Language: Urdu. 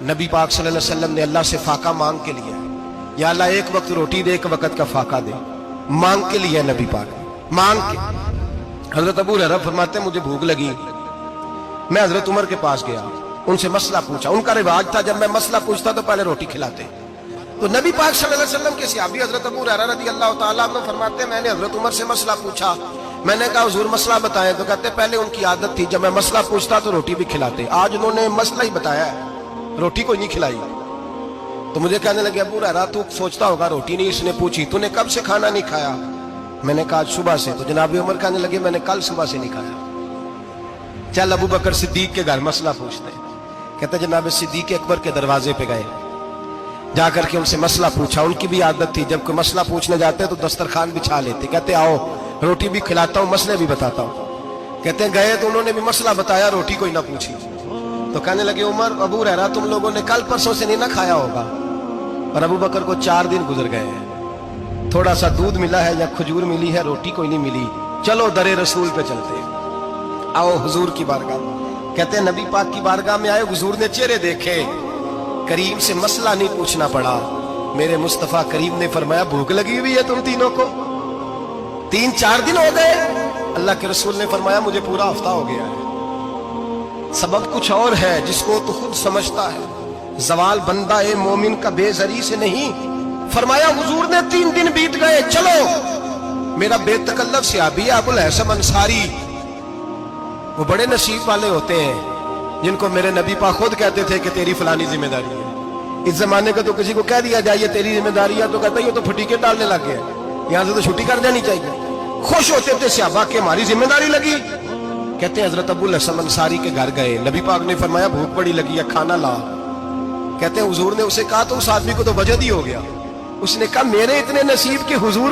نبی پاک صلی اللہ علیہ وسلم نے اللہ سے فاقہ مانگ کے لیا، یا اللہ ایک وقت روٹی دے، ایک وقت کا فاقہ دے، مانگ کے لیا نبی پاک مانگ کے۔ حضرت ابو ہریرہ فرماتے ہیں مجھے بھوک لگی، میں حضرت عمر کے پاس گیا، ان سے مسئلہ پوچھا۔ ان کا رواج تھا جب میں مسئلہ پوچھتا تو پہلے روٹی کھلاتے۔ تو نبی پاک صلی اللہ علیہ وسلم کے صحابی حضرت ابو ہریرہ رضی اللہ تعالیٰ عنہ فرماتے ہیں میں نے حضرت عمر سے مسئلہ پوچھا، میں نے کہا حضور مسئلہ بتائیں، تو کہتے پہلے ان کی عادت تھی جب میں مسئلہ پوچھتا تو روٹی بھی کھلاتے، آج انہوں نے مسئلہ ہی بتایا ہے، روٹی کوئی نہیں کھلائی۔ تو مجھے کہنے لگے ابو ہریرہ تو سوچتا ہوگا روٹی نہیں اس نے پوچھی، تو نے کب سے کھانا نہیں کھایا؟ میں نے کہا آج صبح سے۔ تو جناب عمر کہنے لگے میں نے کل صبح سے نہیں کھایا، چل ابو بکر صدیق کے گھر مسئلہ پوچھتے ہیں۔ کہتے جناب صدیق اکبر کے دروازے پہ گئے، جا کر کے ان سے مسئلہ پوچھا۔ ان کی بھی عادت تھی جب کوئی مسئلہ پوچھنے جاتے تو دسترخوان بچھا لیتے، کہتے آؤ روٹی بھی کھلاتا ہوں مسئلے بھی بتاتا ہوں۔ کہتے ہیں گئے تو انہوں نے بھی مسئلہ بتایا، روٹی کوئی نہ پوچھی۔ تو کہنے لگے عمر ابو ہریرہ تم لوگوں نے کل پرسوں سے نہیں نہ کھایا ہوگا۔ اور ابو بکر کو 4 دن گزر گئے ہیں، تھوڑا سا دودھ ملا ہے یا کھجور ملی ہے، روٹی کوئی نہیں ملی، چلو در رسول پہ چلتے ہیں، آؤ حضور کی بارگاہ۔ کہتے ہیں نبی پاک کی بارگاہ میں آئے، حضور نے چہرے دیکھے، کریم سے مسئلہ نہیں پوچھنا پڑا۔ میرے مصطفیٰ کریم نے فرمایا بھوک لگی ہوئی ہے تم تینوں کو؟ 3-4 دن ہو گئے؟ اللہ کے رسول نے فرمایا مجھے پورا ہفتہ ہو گیا ہے۔ سبب کچھ اور ہے جس کو تو خود سمجھتا ہے، زوال بندہ مومن کا بے زری سے نہیں۔ فرمایا حضور نے 3 دن بیت گئے، چلو۔ میرا بے تکلف صحابی ابو الحسن انصاری، وہ بڑے نصیب والے ہوتے ہیں جن کو میرے نبی پاک خود کہتے تھے کہ تیری فلانی ذمہ داری ہے۔ اس زمانے کا تو کسی کو کہہ دیا جائے تیری ذمہ داری ہے تو کہتا ہے یہ تو پھٹیکے ڈالنے لگ گیا، یہاں سے تو چھٹی کر جانی چاہیے۔ خوش ہوتے تھے صحابہ کہ ہماری ذمہ داری لگی۔ کہتے ہیں حضرت ابو الحسن انصاری کے گھر گئے، نبی پاک نے فرمایا بھوک بڑی لگی ہے کھانا لا۔ کہتے ہیں حضور نے اسے کہا تو اس آدمی کو تو وجد ہی ہو گیا، اس نے کہا میرے اتنے نصیب کہ حضور